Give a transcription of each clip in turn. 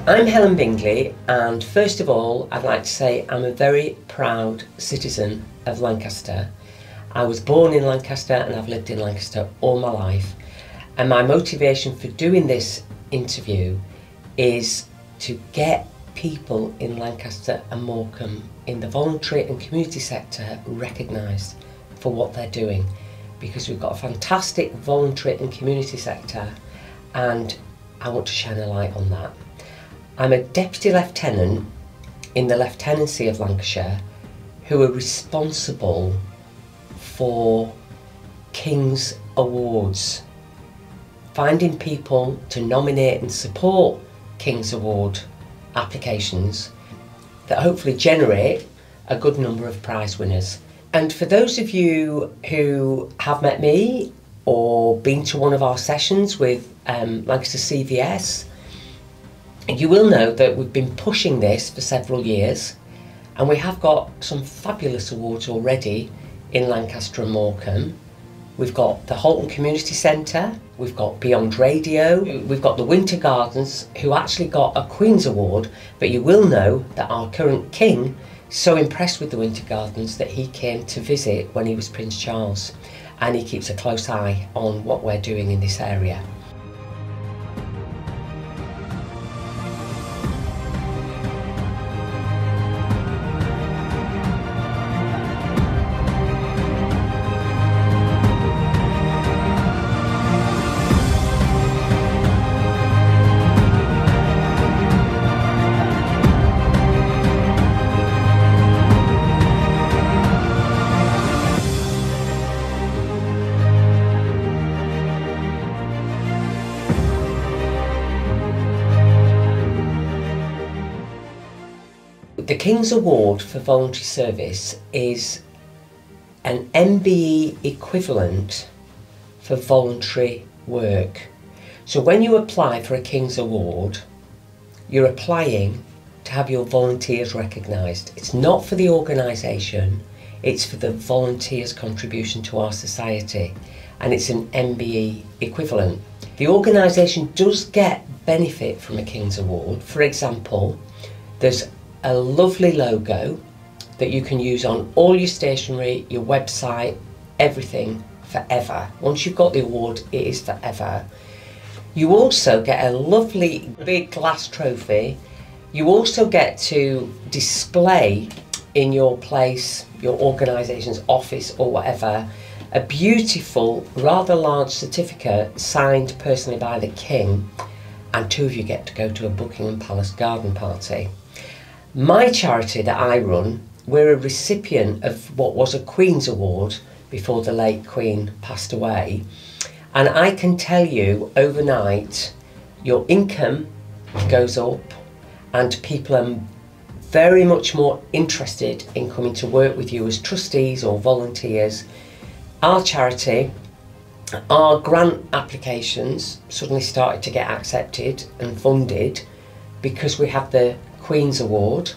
I'm Helen Bingley, and first of all I'd like to say I'm a very proud citizen of Lancaster. I was born in Lancaster and I've lived in Lancaster all my life, and my motivation for doing this interview is to get people in Lancaster and Morecambe in the voluntary and community sector recognised for what they're doing, because we've got a fantastic voluntary and community sector and I want to shine a light on that. I'm a Deputy Lieutenant in the Lieutenancy of Lancashire who are responsible for King's Awards, finding people to nominate and support King's Award applications that hopefully generate a good number of prize winners. And for those of you who have met me or been to one of our sessions with Lancaster CVS, you will know that we've been pushing this for several years, and we have got some fabulous awards already in Lancaster and Morecambe. We've got the Halton Community Centre, we've got Beyond Radio, we've got the Winter Gardens, who actually got a Queen's Award, but you will know that our current King is so impressed with the Winter Gardens that he came to visit when he was Prince Charles, and he keeps a close eye on what we're doing in this area. The King's Award for Voluntary Service is an MBE equivalent for voluntary work. So when you apply for a King's Award, you're applying to have your volunteers recognised. It's not for the organisation, it's for the volunteers' contribution to our society, and it's an MBE equivalent. The organisation does get benefit from a King's Award. For example, there's a lovely logo that you can use on all your stationery, your website, everything forever. Once you've got the award, it is forever. You also get a lovely big glass trophy. You also get to display in your place, your organisation's office or whatever, a beautiful, rather large certificate signed personally by the King, and two of you get to go to a Buckingham Palace garden party. My charity that I run, we're a recipient of what was a Queen's Award before the late Queen passed away, and I can tell you overnight your income goes up and people are very much more interested in coming to work with you as trustees or volunteers. Our charity, our grant applications suddenly started to get accepted and funded because we have the Queen's Award.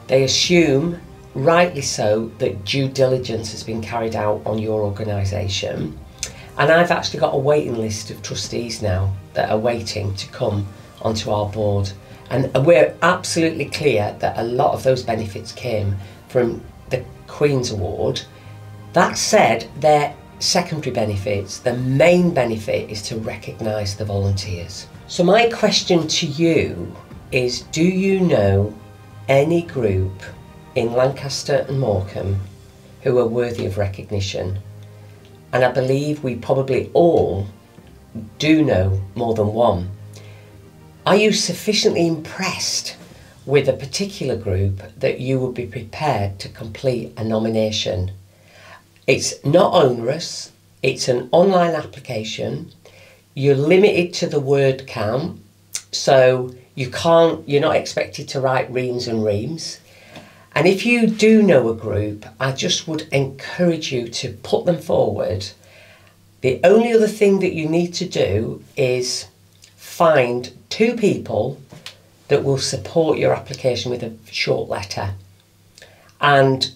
They assume, rightly so, that due diligence has been carried out on your organisation, and I've actually got a waiting list of trustees now that are waiting to come onto our board, and we're absolutely clear that a lot of those benefits came from the Queen's Award. That said, they're secondary benefits. The main benefit is to recognise the volunteers. So my question to you is, do you know any group in Lancaster and Morecambe who are worthy of recognition? And I believe we probably all do know more than one. Are you sufficiently impressed with a particular group that you would be prepared to complete a nomination? It's not onerous, it's an online application, you're limited to the word count, so you're not expected to write reams and reams. And if you do know a group, I just would encourage you to put them forward. The only other thing that you need to do is find two people that will support your application with a short letter. And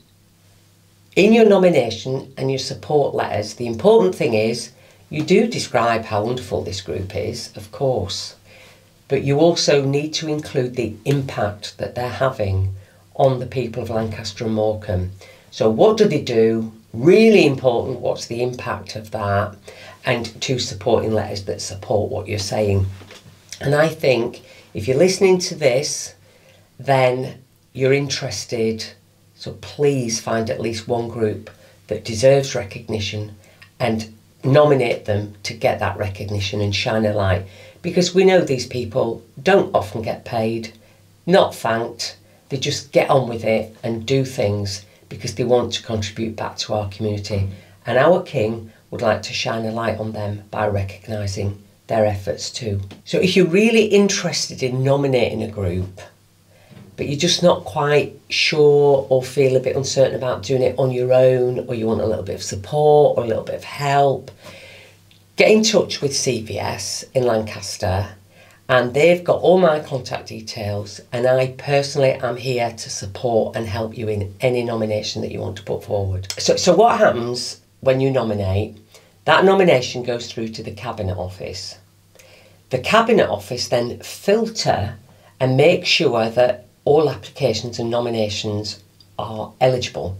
in your nomination and your support letters, the important thing is you do describe how wonderful this group is, of course. but you also need to include the impact that they're having on the people of Lancaster and Morecambe. So what do they do? Really important, what's the impact of that? And 2 supporting letters that support what you're saying. And I think if you're listening to this, then you're interested, so please find at least one group that deserves recognition and nominate them to get that recognition and shine a light. Because we know these people don't often get paid, not thanked, they just get on with it and do things because they want to contribute back to our community. And our King would like to shine a light on them by recognising their efforts too. So if you're really interested in nominating a group, but you're just not quite sure or feel a bit uncertain about doing it on your own, or you want a little bit of support or a little bit of help, get in touch with CVS in Lancaster, and they've got all my contact details, and I personally am here to support and help you in any nomination that you want to put forward. So what happens when you nominate? That nomination goes through to the Cabinet Office. The Cabinet Office then filter and make sure that all applications and nominations are eligible.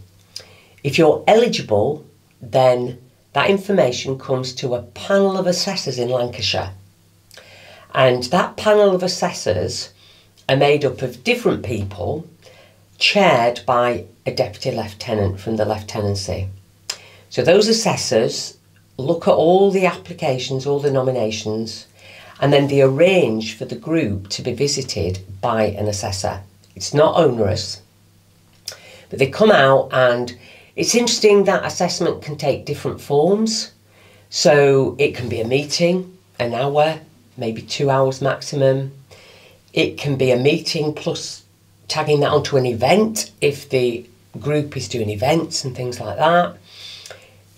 If you're eligible, then that information comes to a panel of assessors in Lancashire. And that panel of assessors are made up of different people, chaired by a deputy lieutenant from the lieutenancy. So those assessors look at all the applications, all the nominations, and then they arrange for the group to be visited by an assessor. It's not onerous, but they come out, and it's interesting that assessment can take different forms. So it can be a meeting, an hour, maybe 2 hours maximum. It can be a meeting plus tagging that onto an event if the group is doing events and things like that.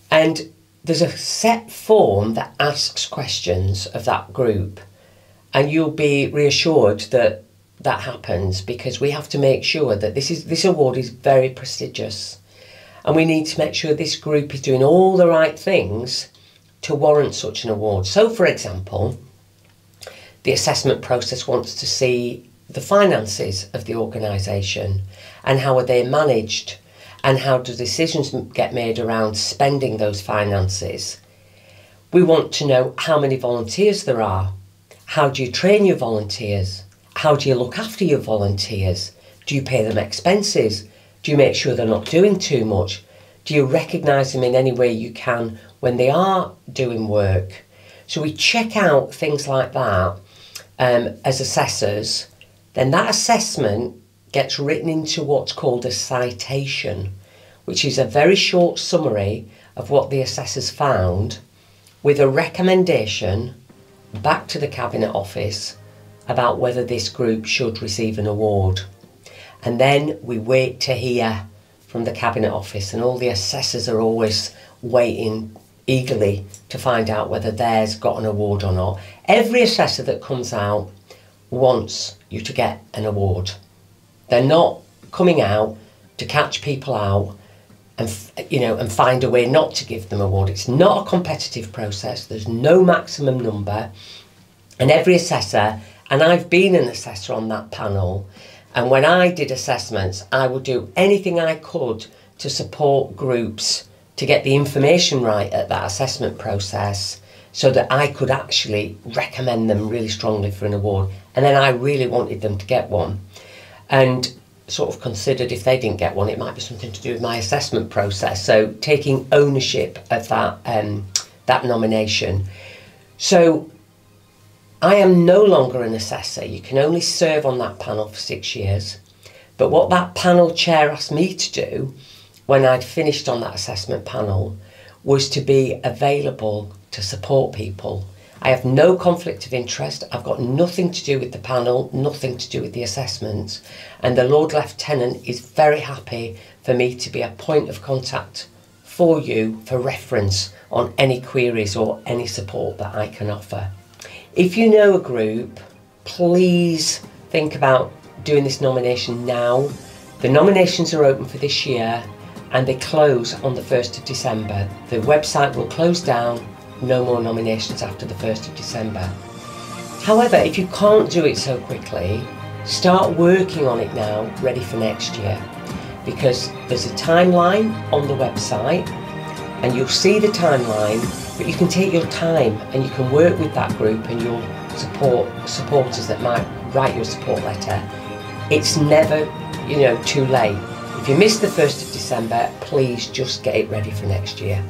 And there's a set form that asks questions of that group, and you'll be reassured that that happens, because we have to make sure that this award is very prestigious, and we need to make sure this group is doing all the right things to warrant such an award. So for example, the assessment process wants to see the finances of the organisation and how are they managed, and how do decisions get made around spending those finances. We want to know how many volunteers there are. How do you train your volunteers? How do you look after your volunteers? Do you pay them expenses? Do you make sure they're not doing too much? Do you recognise them in any way you can when they are doing work? So we check out things like that as assessors. Then that assessment gets written into what's called a citation, which is a very short summary of what the assessors found, with a recommendation back to the Cabinet Office about whether this group should receive an award. And then we wait to hear from the Cabinet Office, and all the assessors are always waiting eagerly to find out whether theirs got an award or not. Every assessor that comes out wants you to get an award. They're not coming out to catch people out and find a way not to give them an award. It's not a competitive process. There's no maximum number, and every assessor, and I've been an assessor on that panel, and when I did assessments, I would do anything I could to support groups to get the information right at that assessment process, so that I could actually recommend them really strongly for an award. And then I really wanted them to get one, and sort of considered if they didn't get one, it might be something to do with my assessment process. So taking ownership of that that nomination. So I am no longer an assessor. You can only serve on that panel for 6 years. But what that panel chair asked me to do when I'd finished on that assessment panel was to be available to support people. I have no conflict of interest. I've got nothing to do with the panel, nothing to do with the assessments. And the Lord Lieutenant is very happy for me to be a point of contact for you for reference on any queries or any support that I can offer. If you know a group, please think about doing this nomination now. The nominations are open for this year and they close on the 1st of December. The website will close down, no more nominations after the 1st of December. However, if you can't do it so quickly, start working on it now, ready for next year, because there's a timeline on the website and you'll see the timeline, but you can take your time and you can work with that group and your supporters that might write your support letter. It's never, too late. If you miss the 1st of December, please just get it ready for next year.